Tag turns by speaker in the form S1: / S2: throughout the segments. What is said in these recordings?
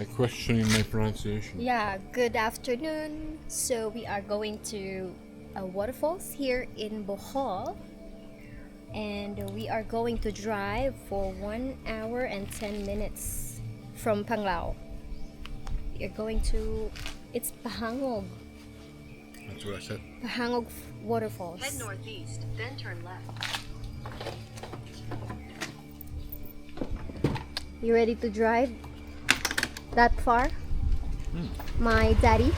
S1: Questioning my pronunciation.
S2: Yeah, good afternoon. So we are going to waterfalls here in Bohol, and we are going to drive for 1 hour and 10 minutes from Panglao. We are going to, it's Pahangog,
S1: That's what I said.
S2: Pahangog Waterfalls.
S3: Head northeast, then turn left.
S2: You ready to drive that far? My daddy.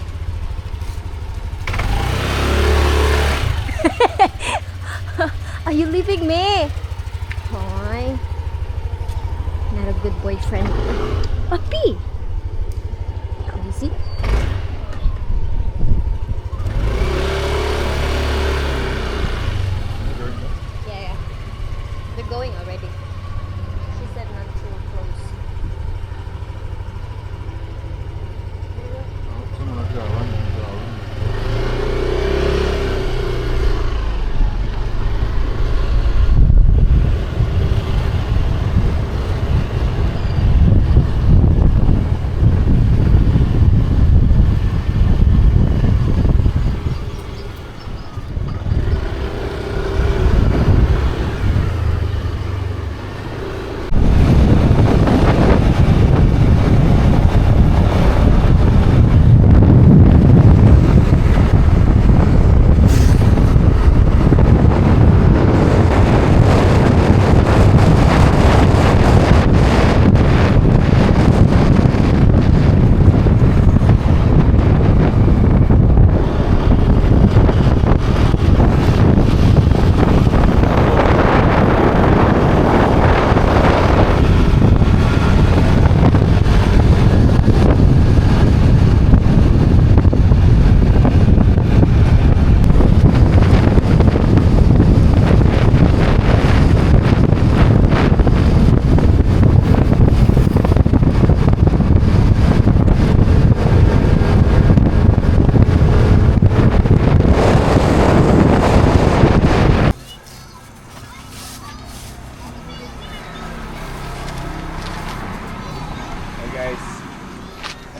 S2: Are you leaving me? Hi. Not a good boyfriend. Puppy. Crazy. Yeah. They're going already. She said not too close.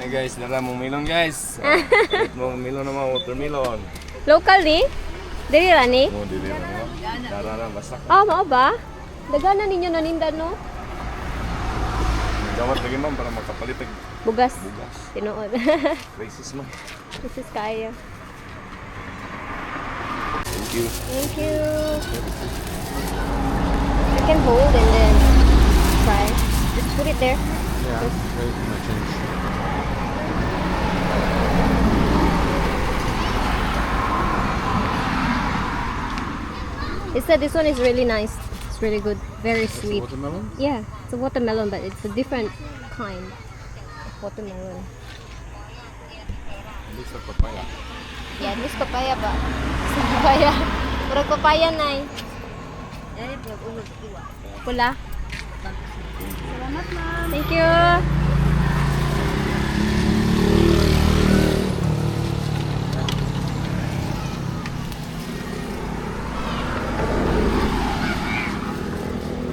S4: Hey guys, dara mong melon guys. Palit mong melon naman, watermelon.
S2: Local ni? Dili ra ni?
S4: Oh, dili na mo. Dara na basta.
S2: Mao ba? Dagana ninyo nanindan no?
S4: Gawat lagi ma'am para makapalit og
S2: Bugas.
S4: bugas.
S2: Tinuod.
S4: Crisis man.
S2: This is kaya.
S4: Thank you.
S2: Thank you. You can hold and then try. Just put it there.
S1: Yeah, wait for my change.
S2: It said this one is really nice. It's really good. Very sweet.
S1: Watermelon?
S2: Yeah, it's a watermelon, but it's a different kind of watermelon.
S1: Looks like papaya.
S2: Yeah, this papaya ba? Sa papaya. Murag papaya na eh. Pula.
S3: Salamat ma'am.
S2: Thank you.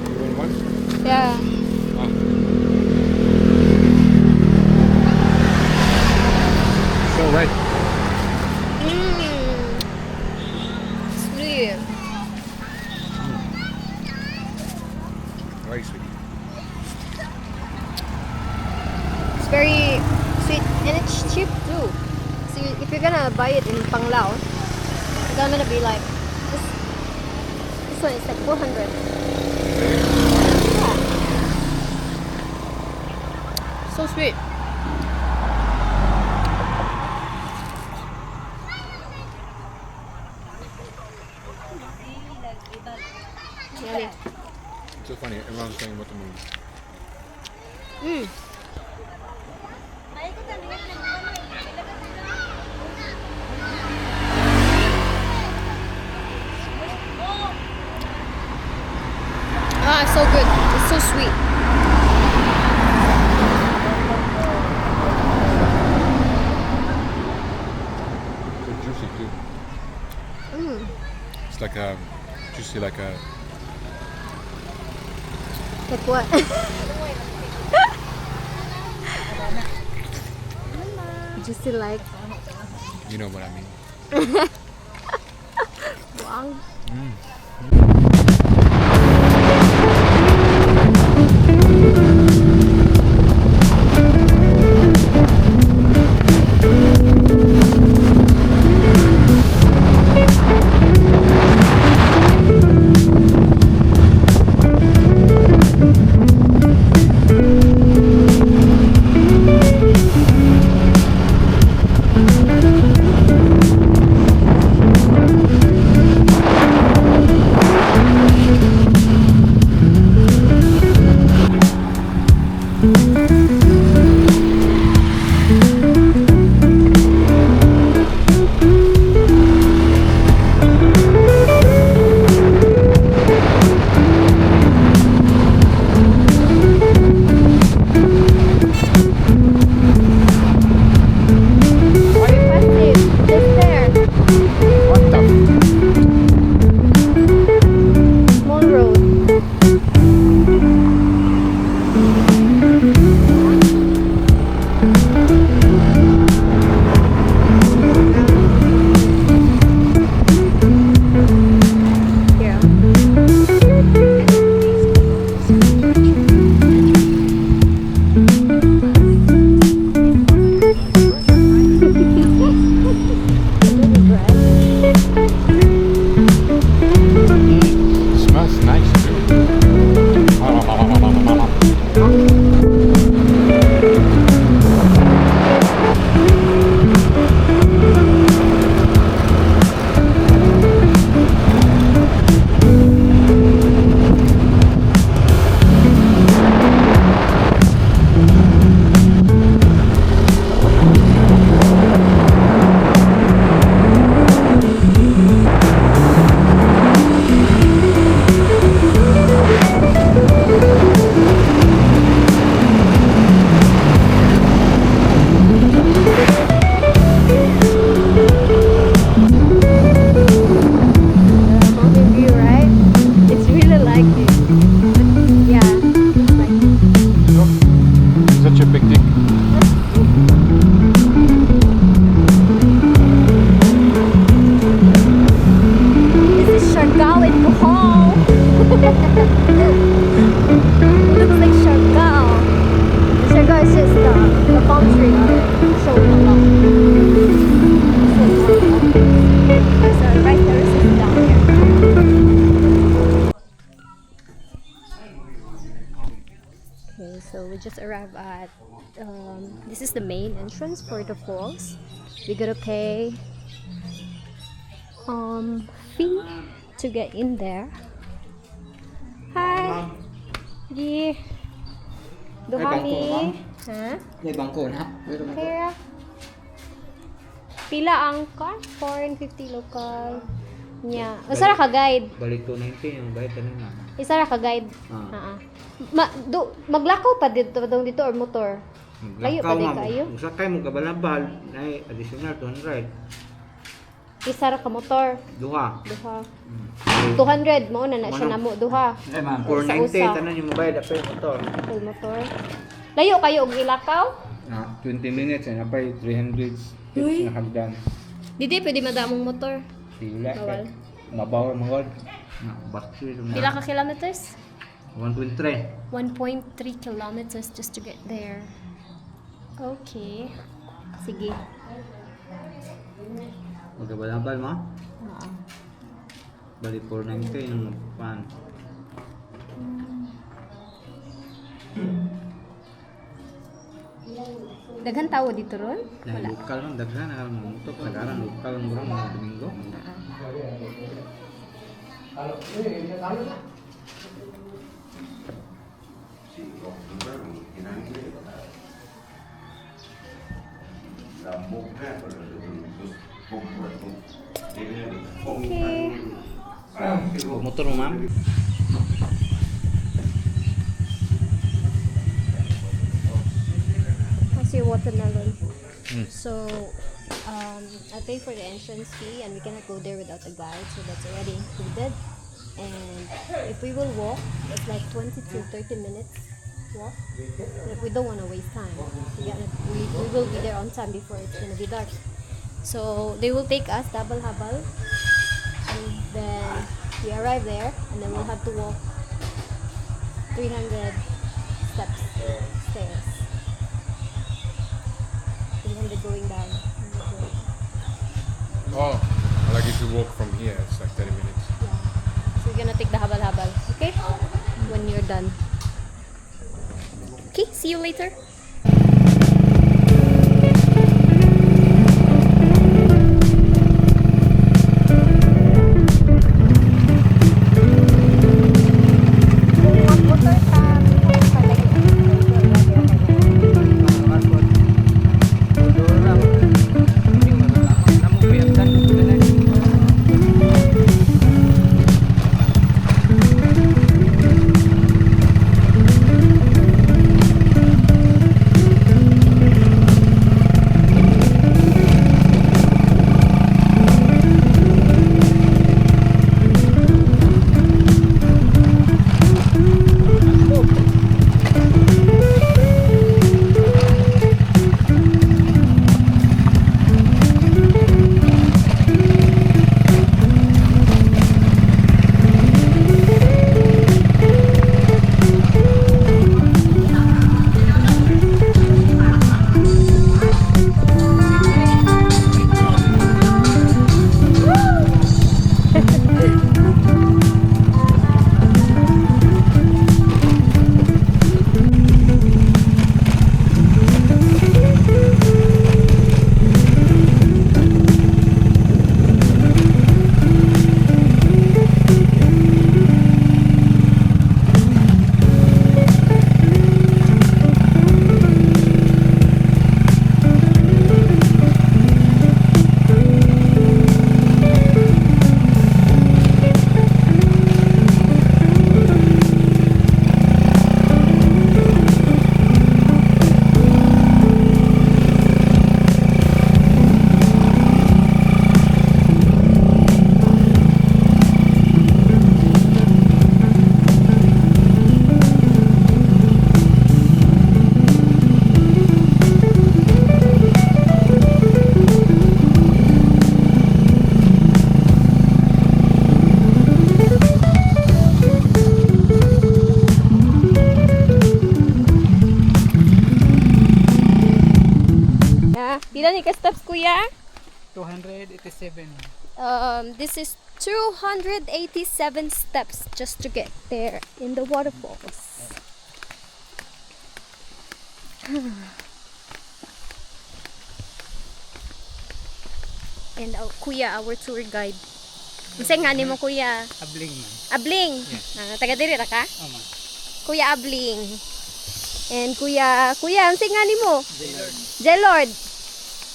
S1: You want one?
S2: Yeah.
S1: So right.
S2: Sweet.
S1: Very sweet.
S2: It's very sweet and it's cheap too. So if you're gonna buy it in Panglao, it's gonna be like this one is like 400. Yeah. So sweet. Yummy.
S1: It's so funny. Everyone's saying watermelon.
S2: Mm. Ah, so good. It's so sweet.
S1: So juicy too. It's like a juicy, like a
S2: Like what? Juicy like.
S1: You know what I mean.
S2: Wow.
S1: Smells nice too.
S2: Mountain view, right? It's really like this. Yeah, it's like
S1: Such a big dick.
S2: this is Siargao in Bohol. Looks like Siargao. Siargao is just the palm tree showing along. So right there is down here. Okay, so we just arrived at this is the main entrance for the falls. We gotta pay fee to get in there. Hi. Di. Duhami. Ha?
S5: May bangko na.
S2: Kaya pila ang car? 450 local nya. Usa ra ka guide.
S5: Balik to 90 yung bayad kanina.
S2: Isa ra ka guide. Maglakaw pa dito or motor? Layo pa din kayo?
S5: Sakay mo kabalabal ay additional 200.
S2: Isa ra ka motor.
S5: Duha.
S2: 200 mo na siya namo duha.
S5: Ay ma'am,
S2: Sa
S5: 490
S2: usa.
S5: tanan yung bayad apay motor.
S2: Full motor. Layo kayo og ilakaw?
S5: 20 minutes ay napay 300 tips na hagdan.
S2: Didi pwede madamong motor.
S5: Sila
S2: Bawal.
S5: mabaw mangod. Na battery
S2: Pila ka kilometers?
S5: 1.3.
S2: 1.3 kilometers just to get there. Okay. Sige.
S5: Magkabalabal mo?
S2: Oo.
S5: Balik 490 yung pan.
S2: Daghan tawo dito ron?
S5: Yang lokal man daghan ang mutok sagaran lokal ang murang mga Domingo.
S2: Okay.
S5: Motor mo ma'am?
S2: Kasi watermelon. So, I pay for the entrance fee and we cannot go there without a guide, so that's already included. And if we will walk, it's like 20 to 30 minutes walk. But we don't want to waste time. We will be there on time before it's gonna be dark. So they will take us double habal, and then we arrive there, and then we'll have to walk 300 steps stairs. 300 going down.
S1: Oh, I like if you walk from here, it's like 30 minutes.
S2: Yeah. So we're gonna take the habal-habal, okay? When you're done. Okay, see you later. Pila ni ka steps, kuya?
S6: 287.
S2: This is 287 steps just to get there in the waterfalls. And kuya, our tour guide. Isang nga mo, kuya?
S6: Abling man.
S2: Abling? Taga diri ra ka?
S6: Ama.
S2: Kuya Abling. And kuya, isang nga mo? J-Lord.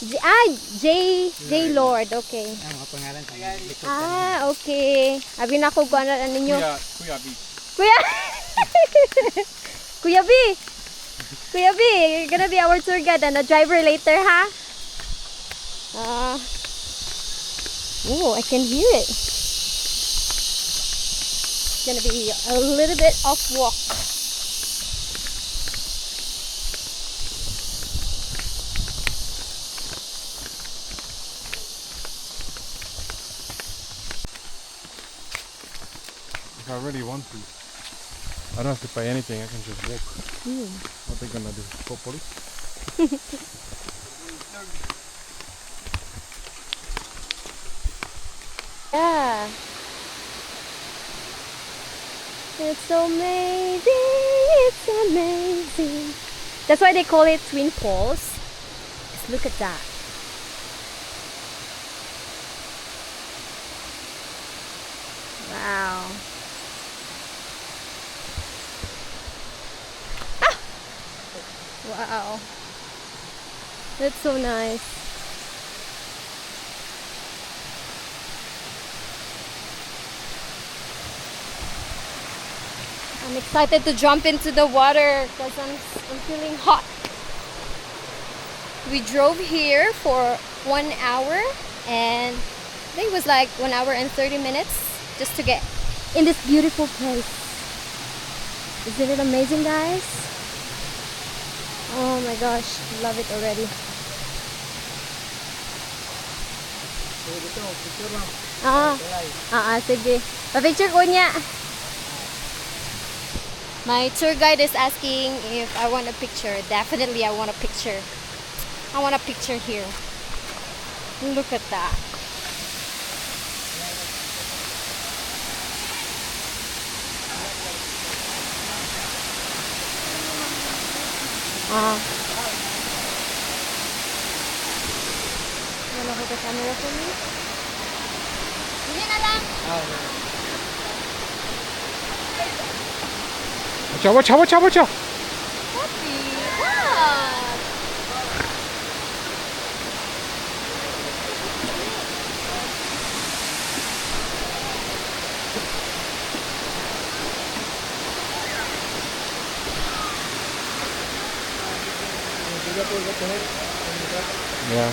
S2: J-Lord, okay.
S6: Ang mga pangalan sa likod.
S2: Okay. Abi na ko kung ano ninyo.
S1: Kuya B.
S2: Kuya! Kuya B! Kuya B, you're gonna be our tour guide and a driver later, ha? Oh, I can hear it. It's gonna be a little bit off walk.
S1: If I really want to, I don't have to pay anything, I can just walk. What they gonna do? Call police?
S2: Yeah. It's amazing. It's amazing. That's why they call it Twin Falls. Just look at that. Wow. Wow. That's so nice. I'm excited to jump into the water because I'm feeling hot. We drove here for 1 hour and I think it was like 1 hour and 30 minutes just to get in this beautiful place. Isn't it amazing, guys? Oh my gosh, love it already. Sige. Pa-picture ko niya. My tour guide is asking if I want a picture. Definitely I want a picture. I want a picture here. Look at that. Wanna hold the camera for me? Hindi na lang.
S1: Watch out.
S2: Happy. What?
S1: Yeah.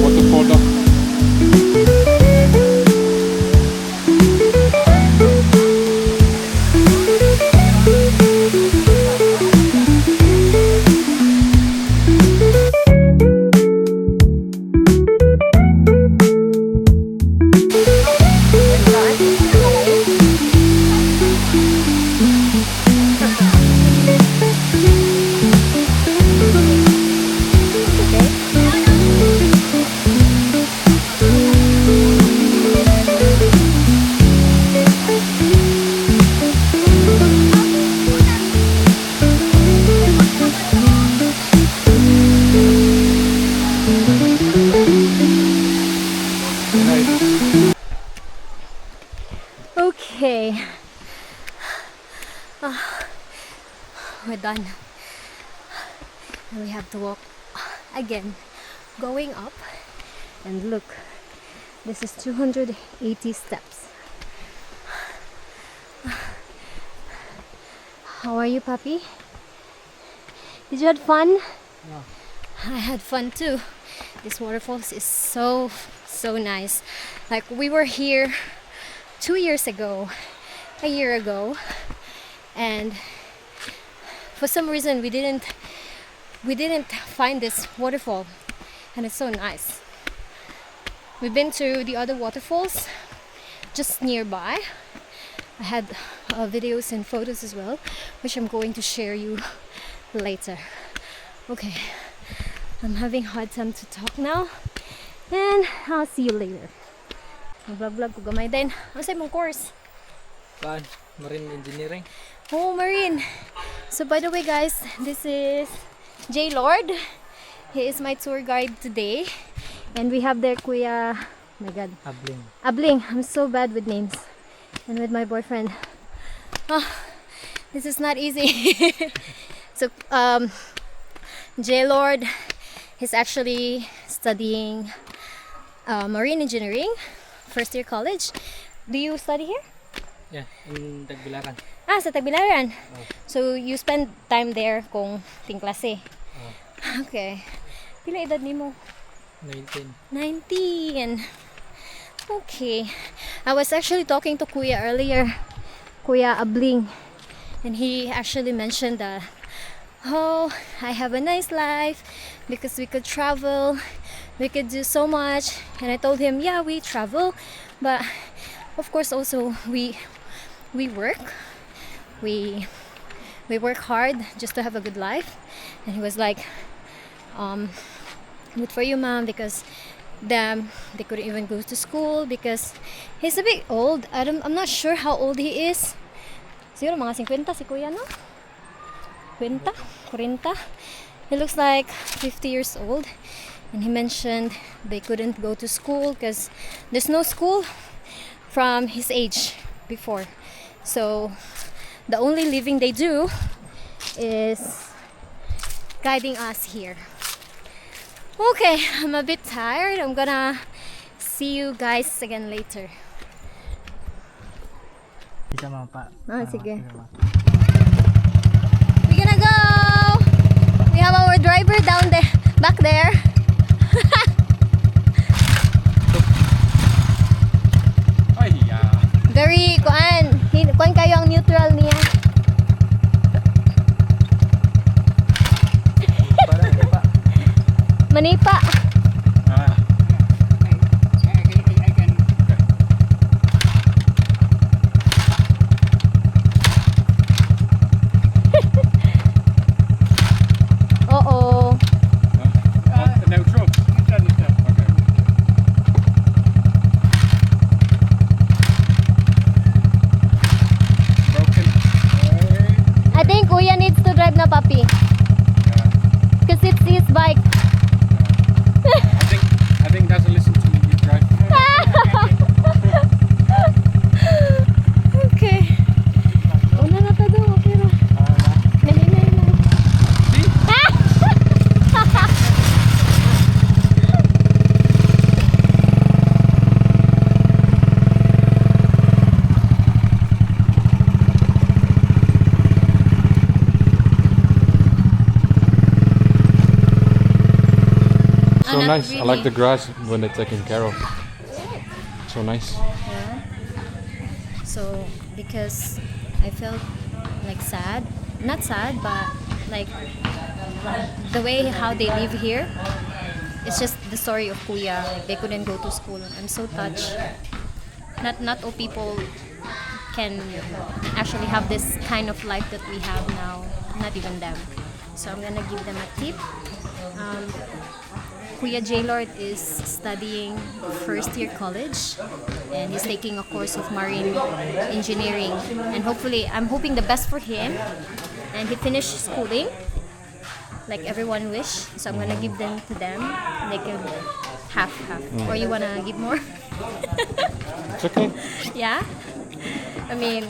S1: Waterfall daw.
S2: Okay. We're done. And we have to walk again. Going up. And look. This is 280 steps. How are you, puppy? Did you have fun?
S6: No.
S2: I had fun too. This waterfalls is so nice. Like we were here 2 years ago, a year ago, and for some reason we didn't find this waterfall, and it's so nice. We've been to the other waterfalls just nearby. I had videos and photos as well, which I'm going to share you later. Okay, I'm having a hard time to talk now, and I'll see you later. Vlog ko gamay din. Ano sa mong course?
S6: Marine engineering.
S2: Oh, marine. So by the way guys, this is J Lord. He is my tour guide today. And we have there Kuya, oh my god. Abling. I'm so bad with names. And with my boyfriend. Oh, this is not easy. So J Lord is actually studying marine engineering, first year college. Do you study here?
S6: Yeah, in Tagbilaran.
S2: Sa Tagbilaran. So you spend time there kung ting klase. Okay. Pila edad nimo? 19. Okay. I was actually talking to Kuya earlier, Kuya Abling, and he actually mentioned that, oh, I have a nice life because we could travel, we could do so much. And I told him, yeah, we travel, but of course also we work, we work hard just to have a good life. And he was like, good for you, mom, because they couldn't even go to school because he's a bit old. I'm not sure how old he is. Siguro mga 50 si kuya, no? 50? 40? He looks like 50 years old. And he mentioned they couldn't go to school because there's no school from his age before. So the only living they do is guiding us here. Okay, I'm a bit tired. I'm gonna see you guys again later.
S6: Isa mga pa.
S2: Sige. We're gonna go! We have our driver down there, back there.
S1: Ay,
S2: Very, kuan kayo ang neutral niya. Manipa. Oo.
S1: Neutral. Okay. Broken.
S2: I think Kuya needs to drive na papi. Because it's his bike.
S1: I think doesn't listen to me. You drive.
S2: Okay. Una na ta do, pero nahinay lang.
S1: So
S2: not
S1: nice. I like
S2: really.
S1: the grass when they're taken care of. So nice.
S2: Yeah. So because I felt like sad, not sad, but like the way how they live here. It's just the story of Kuya. Like they couldn't go to school. I'm so touched. Not all people can actually have this kind of life that we have now. Not even them. So I'm gonna give them a tip. Kuya J-Lord is studying first year college and he's taking a course of marine engineering, and hopefully I'm hoping the best for him and he finished schooling like everyone wish, so I'm gonna give them to them. They can half or you wanna give more?
S1: It's okay.
S2: Yeah, I mean,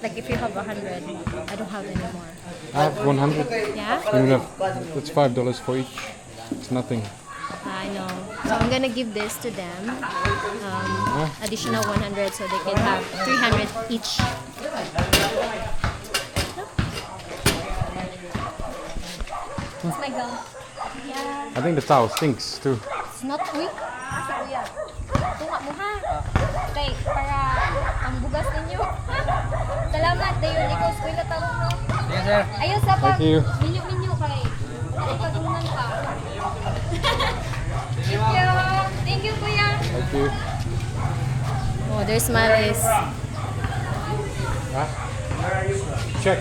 S2: like if you have 100, I don't have any more.
S1: I have 100.
S2: Yeah,
S1: You have, that's $5 for each. It's nothing.
S2: I know. So I'm gonna give this to them, additional 100, so they can have 300 each. It's my gum. Yeah,
S1: I think the towel stinks too.
S2: it's not quick. Kasi kuya, tunga mo ha. Okay, para ang bugas ninyo. Salamat, dayon ikaw school na tawag mo.
S6: Yes, sir.
S2: Ayun sa pag
S1: Thank you.
S2: minyo kay. Ay kadungan ka. Thank you. Thank you, kuya.
S1: Thank you.
S2: Oh, there's Maris.
S1: Huh? Czech.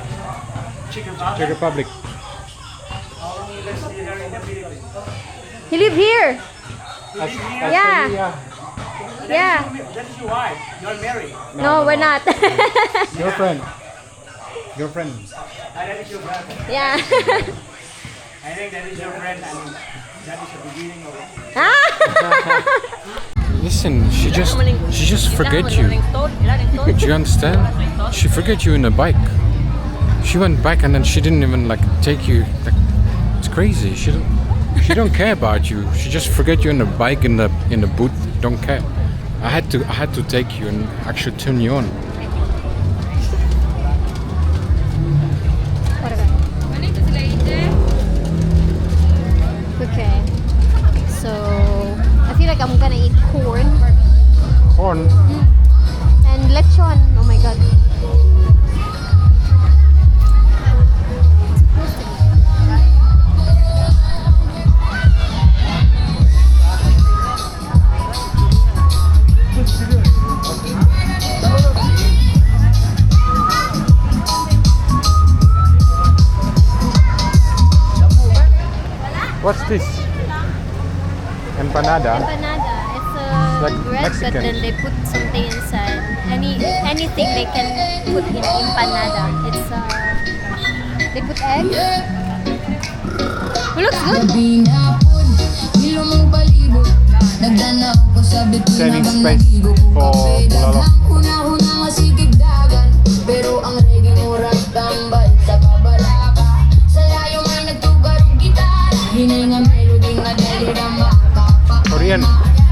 S1: Czech Republic.
S2: He live here. Yeah. Yeah.
S7: That's your wife. You're married.
S2: No, we're not.
S1: Girlfriend. Girlfriend.
S7: That is your brother.
S2: Yeah.
S7: I think that is your friend, and that is the beginning of it.
S1: Listen, she just forget you. Do you understand? She forget you in a bike. She went back and then she didn't even like take you. Like, it's crazy. She don't care about you. She just forget you in a bike in the boot. Don't care. I had to take you and actually turn you on.
S2: Okay. So I feel like I'm gonna eat corn
S1: Corn.
S2: and lechon. Oh my god.
S1: What's this? Empanada.
S2: Empanada. It's a
S1: Like
S2: bread,
S1: Mexican.
S2: but then they put something inside. Anything they can put in empanada. It's they put egg. It looks good.
S1: Saving space for Lolo.
S8: Pero ang reggae murag tambal sa kabalaka. Sa layo may nagtugar og gitara. Hinay nga melody nga dali ra makapa.
S1: Korean.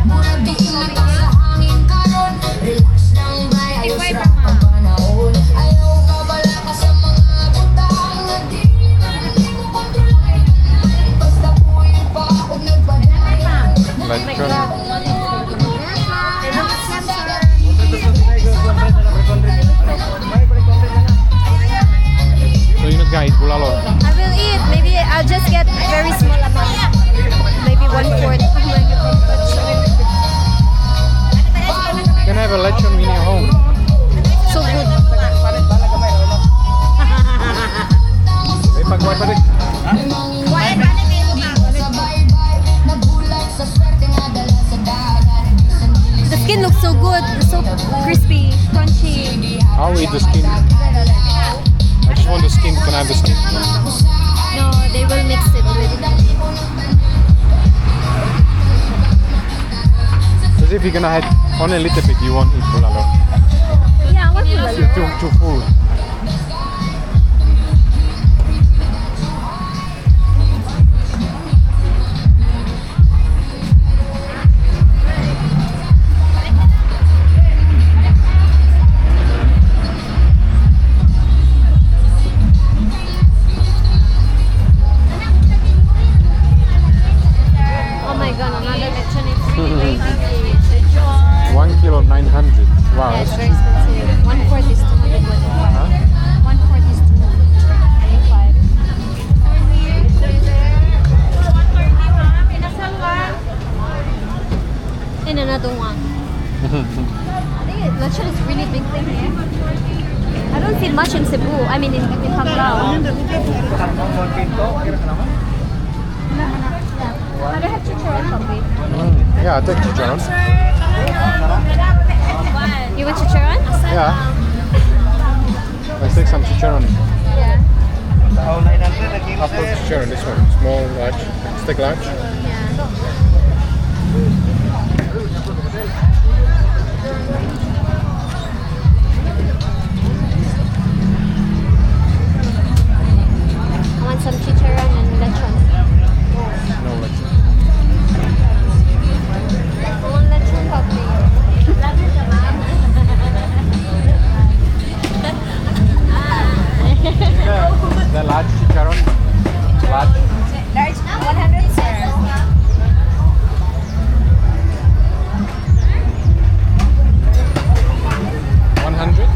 S8: Murag di mata sa hangin karon. Relax lang bay ayos ra ang panahon.
S1: gonna eat bulalo.
S2: I will eat. Maybe I'll just get a very small amount. Maybe 1/4.
S1: You can have a lechon in your home.
S2: So good.
S1: May pag-wipe pa rin.
S2: The skin looks so good. It's so crispy, crunchy.
S1: I'll eat the skin. I just want the skin. Can I have the skin?
S2: No, they will mix it with.
S1: Because if you're gonna have only a little bit, you won't eat bulalo.
S2: Yeah, what is it?
S1: Too full.
S2: Oh my god, another lechon is really
S1: 1 kilo 900. Wow,
S2: yeah, it's
S1: that's
S2: very
S1: cheap.
S2: expensive. 1/4 is 225. 1/4 is 225. And another one. I think lechon is really big thing here. I don't feel much in Cebu. I mean in Panglao. I don't have chicharon coffee.
S1: Yeah, I'll take chicharon.
S2: You want chicharon?
S1: Yeah. Let's take some chicharon.
S2: Yeah.
S1: Half of chicharon, this one. Small, large. Let's take large.
S2: I want some chicharon and lechon.
S1: No lechon.
S2: I want lechon coffee.
S1: The large chicharon. Large.
S2: Large 100 sir.
S1: 100?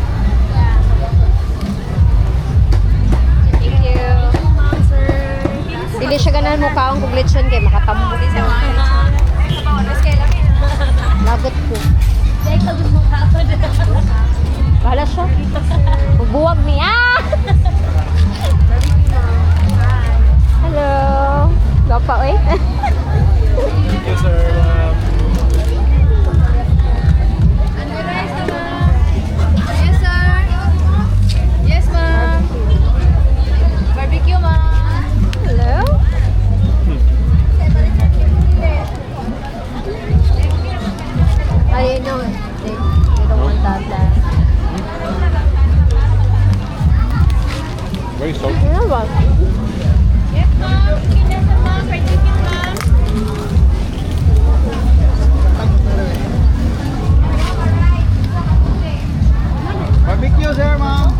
S2: Thank you. Dili siya ganahan mo kaong kung lechon kay makatambok sa lagot ko. Bahala siya. Magbuwag niya. Hello. Gapa eh.
S4: Yes, sir.
S3: Yes, sir. Yes, ma'am. Barbecue, ma'am.
S2: Hello. I know they don't want that.
S1: Very salty.
S2: You know what?
S3: Yes, ma'am. Chicken, ma'am. Fried chicken, ma'am.
S5: Barbecue, sir, ma'am.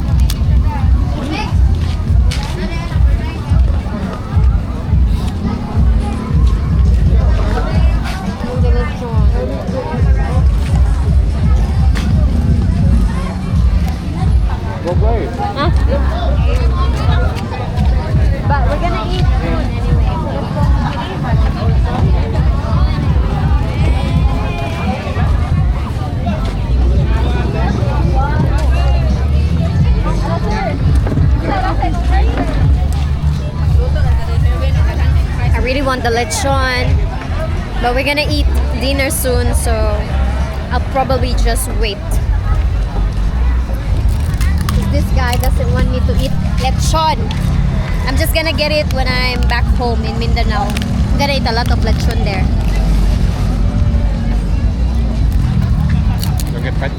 S2: The lechon.
S1: Go play.
S2: Huh? But we're gonna eat soon anyway. So let's go. I really want the lechon, but we're gonna eat dinner soon, so I'll probably just wait. This guy doesn't want me to eat lechon. I'm just gonna get it when I'm back home in Mindanao. I'm gonna eat a lot of lechon there.
S1: Don't get fat.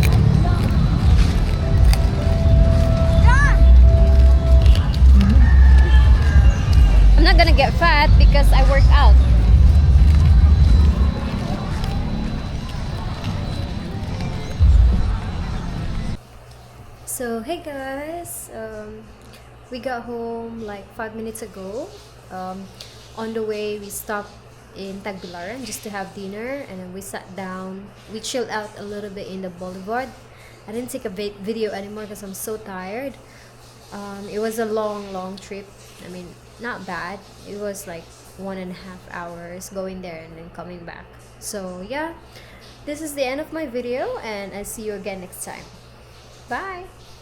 S2: I'm not gonna get fat because I work out. So hey guys, we got home like 5 minutes ago. On the way we stopped in Tagbilaran just to have dinner, and then we sat down. We chilled out a little bit in the boulevard. I didn't take a video anymore because I'm so tired. It was a long trip. I mean, not bad. It was like 1.5 hours going there and then coming back. So yeah, this is the end of my video, and I'll see you again next time. Bye.